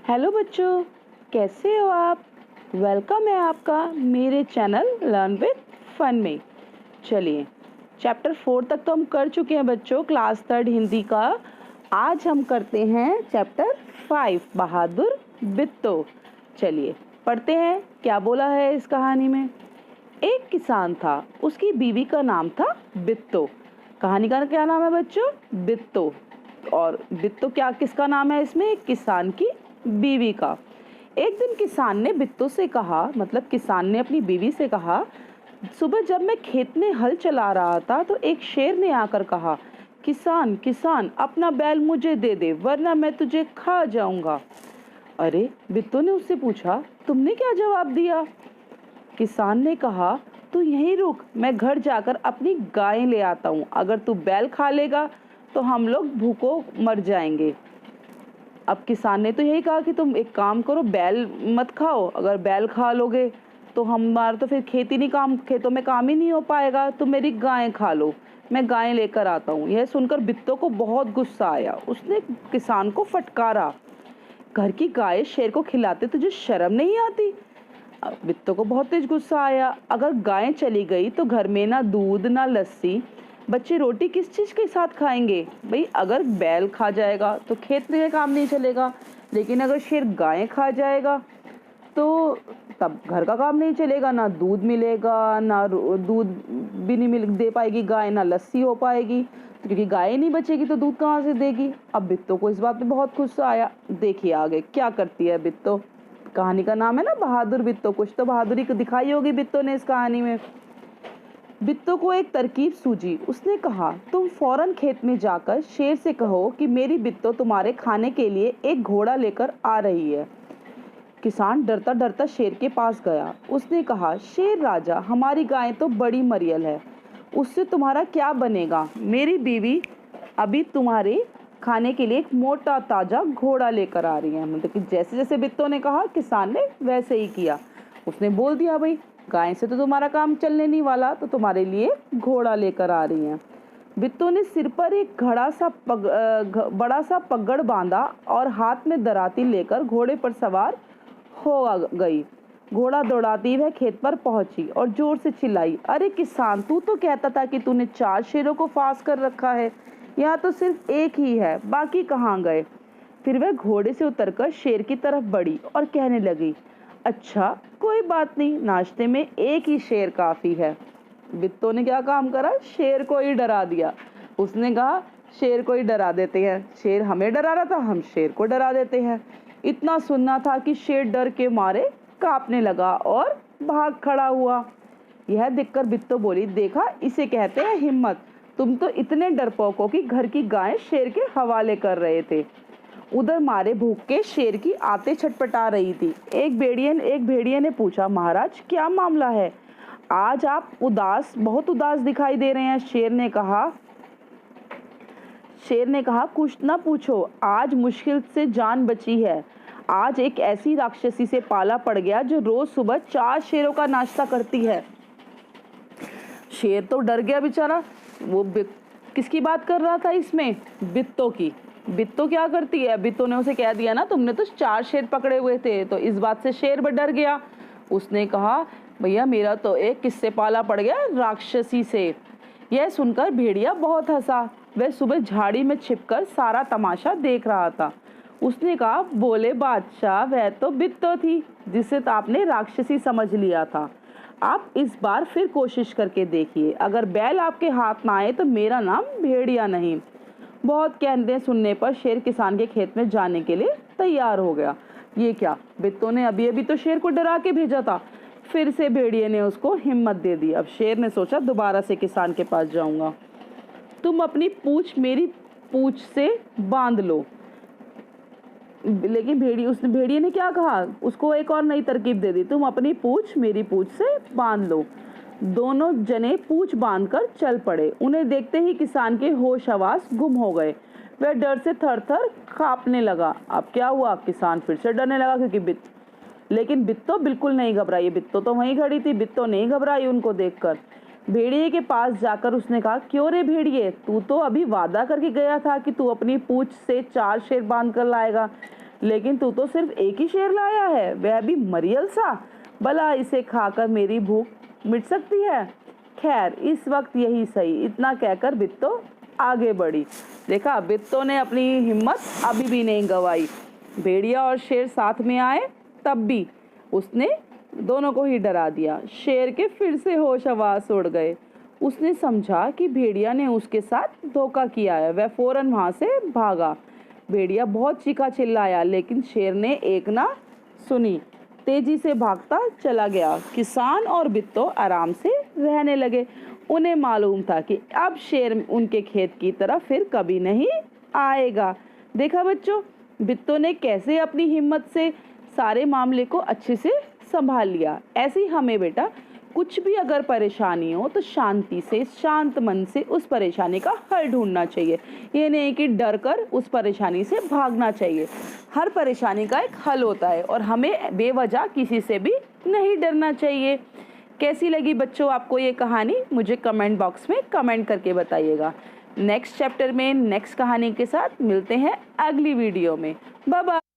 Hello बच्चों, कैसे हो आप। वेलकम है आपका मेरे चैनल लर्न विद फन में। चलिए, चैप्टर 4 तक तो हम कर चुके हैं बच्चों, क्लास 3 हिंदी का। आज हम करते हैं चैप्टर 5 बहादुर बिट्टो। चलिए पढ़ते हैं क्या बोला है इस कहानी में। एक किसान था, उसकी बीवी का नाम था बिट्टो। कहानी का क्या नाम है बच्चों? बिट्टो। और बिट्टो क्या किसका नाम है इसमें? एक किसान की बीवी का। एक दिन किसान ने बिट्टो से कहा, मतलब किसान ने अपनी बीवी से कहा, सुबह जब मैं खेत में हल चला रहा था तो एक शेर ने आकर कहा, किसान किसान अपना बैल मुझे दे दे वरना मैं तुझे खा जाऊंगा। अरे, बिट्टो ने उससे पूछा, तुमने क्या जवाब दिया? किसान ने कहा, तू यहीं रुक, मैं घर जाकर अपनी गायें ले आता हूँ। अगर तू बैल खा लेगा तो हम लोग भूखों मर जाएंगे। अब किसान ने तो यही कहा कि तुम एक काम करो, बैल मत खाओ। अगर बैल खा लोगे तो हमारा तो फिर खेतों में काम ही नहीं हो पाएगा। तो मेरी गायें खा लो, मैं गायें लेकर आता हूँ। यह सुनकर बिट्टो को बहुत गुस्सा आया। उसने किसान को फटकारा, घर की गाय शेर को खिलाते तुझे शर्म नहीं आती? बिट्टो को बहुत तेज गुस्सा आया। अगर गायें चली गई तो घर में ना दूध ना लस्सी, बच्चे रोटी किस चीज के साथ खाएंगे? भाई अगर बैल खा जाएगा तो खेत में काम नहीं चलेगा, लेकिन अगर शेर गायें खा जाएगा तो तब घर का काम नहीं चलेगा, ना दूध मिलेगा, ना दूध भी नहीं मिल दे पाएगी गाय, ना लस्सी हो पाएगी। तो क्योंकि गाय नहीं बचेगी तो दूध कहाँ से देगी? अब बिट्टो को इस बात पे बहुत गुस्सा आया। देखिए आगे क्या करती है बिट्टो। कहानी का नाम है ना बहादुर बिट्टो, कुछ तो बहादुरी दिखाई होगी बिट्टो ने इस कहानी में। बिट्टो को एक तरकीब सूझी। उसने कहा, तुम फौरन खेत में जाकर शेर से कहो कि मेरी बिट्टो तुम्हारे खाने के लिए एक घोड़ा लेकर आ रही है। किसान डरता डरता शेर के पास गया। उसने कहा, शेर राजा, हमारी गाय तो बड़ी मरियल है, उससे तुम्हारा क्या बनेगा? मेरी बीवी अभी तुम्हारे खाने के लिए एक मोटा ताजा घोड़ा लेकर आ रही है। मतलब कि जैसे जैसे बिट्टो ने कहा किसान ने वैसे ही किया। उसने बोल दिया, भाई गाय से तो तुम्हारा काम चलने नहीं वाला, तो तुम्हारे लिए घोड़ा लेकर आ रही है। बिट्टो ने सिर पर एक बड़ा सा पगड़ बांधा और हाथ में दराती लेकर घोड़े पर सवार हो गई। घोड़ा दौड़ाती वह खेत पर पहुंची और जोर से चिल्लाई, अरे किसान, तू तो कहता था कि तूने 4 शेरों को फांस कर रखा है, यहाँ तो सिर्फ एक ही है, बाकी कहाँ गए? फिर वह घोड़े से उतरकर शेर की तरफ बढ़ी और कहने लगी, अच्छा कोई बात नहीं, नाश्ते में एक ही शेर काफी है। बिट्टो ने क्या काम करा? शेर को ही डरा दिया। उसने कहा, शेर को ही डरा देते हैं, शेर हमें डरा रहा था, हम शेर को डरा देते हैं। इतना सुनना था कि शेर डर के मारे कांपने लगा और भाग खड़ा हुआ। यह देखकर बिट्टो बोली, देखा, इसे कहते हैं हिम्मत। तुम तो इतने डरपोक हो कि घर की गाय शेर के हवाले कर रहे थे। उधर मारे भूख के शेर की आते छटपटा रही थी। एक भेड़िए ने पूछा, महाराज क्या मामला है? आज आप बहुत उदास दिखाई दे रहे हैं। शेर ने कहा, कुछ ना पूछो, आज मुश्किल से जान बची है। आज एक ऐसी राक्षसी से पाला पड़ गया जो रोज सुबह 4 शेरों का नाश्ता करती है। शेर तो डर गया बेचारा। वो किसकी बात कर रहा था इसमें? बिट्टो की। बिट्टो क्या करती है? बिट्टो ने उसे कह दिया ना, तुमने तो 4 शेर पकड़े हुए थे। तो इस बात से शेर डर गया। उसने कहा, भैया मेरा तो एक किससे पाला पड़ गया? राक्षसी से। यह सुनकर भेड़िया बहुत हंसा। वह सुबह झाड़ी में छिपकर सारा तमाशा देख रहा था। उसने कहा, बोले बादशाह, वह तो बिट्टो थी जिसे तो आपने राक्षसी समझ लिया था। आप इस बार फिर कोशिश करके देखिए, अगर बैल आपके हाथ ना आए तो मेरा नाम भेड़िया नहीं। बहुत कहने सुनने पर शेर किसान के खेत में जाने के लिए तैयार हो गया। ये क्या, बिट्टो ने अभी अभी तो शेर को डरा के भेजा था, फिर से भेड़िए ने उसको हिम्मत दे दी। अब शेर ने सोचा, दोबारा से किसान के पास जाऊंगा। तुम अपनी पूंछ मेरी पूंछ से बांध लो। लेकिन भेड़िए ने क्या कहा? उसको एक और नई तरकीब दे दी, तुम अपनी पूंछ मेरी पूंछ से बांध लो। दोनों जने पूंछ बांधकर चल पड़े। उन्हें देखते ही किसान के होश हवास गुम हो गए। वह डर से थर थर कांपने लगा। अब क्या हुआ? किसान फिर से डरने लगा, क्योंकि लेकिन बिट्टो बिल्कुल नहीं घबराई। बिट्टो तो वहीं खड़ी थी, बिट्टो नहीं घबराई उनको देखकर। भेड़िए के पास जाकर उसने कहा, क्यों रे भेड़िए, तू तो अभी वादा करके गया था कि तू अपनी पूंछ से 4 शेर बांध कर लाएगा, लेकिन तू तो सिर्फ एक ही शेर लाया है, वह भी मरियल सा। भला इसे खाकर मेरी भूख मिट सकती है? खैर इस वक्त यही सही। इतना कहकर बिट्टो आगे बढ़ी। देखा, बिट्टो ने अपनी हिम्मत अभी भी नहीं गंवाई। भेड़िया और शेर साथ में आए तब भी उसने दोनों को ही डरा दिया। शेर के फिर से होश हवास उड़ गए। उसने समझा कि भेड़िया ने उसके साथ धोखा किया है। वह फौरन वहां से भागा। भेड़िया बहुत चीखा चिल्लाया, लेकिन शेर ने एक ना सुनी, तेजी से भागता चला गया। किसान और बिट्टो आराम से रहने लगे। उन्हें मालूम था कि अब शेर उनके खेत की तरफ फिर कभी नहीं आएगा। देखा बच्चों, बिट्टो ने कैसे अपनी हिम्मत से सारे मामले को अच्छे से संभाल लिया। ऐसे ही हमें बेटा कुछ भी अगर परेशानी हो तो शांति से, शांत मन से उस परेशानी का हल ढूंढना चाहिए। ये नहीं कि डर कर उस परेशानी से भागना चाहिए। हर परेशानी का एक हल होता है और हमें बेवजह किसी से भी नहीं डरना चाहिए। कैसी लगी बच्चों आपको ये कहानी? मुझे कमेंट बॉक्स में कमेंट करके बताइएगा। नेक्स्ट चैप्टर में नेक्स्ट कहानी के साथ मिलते हैं अगली वीडियो में। Bye bye.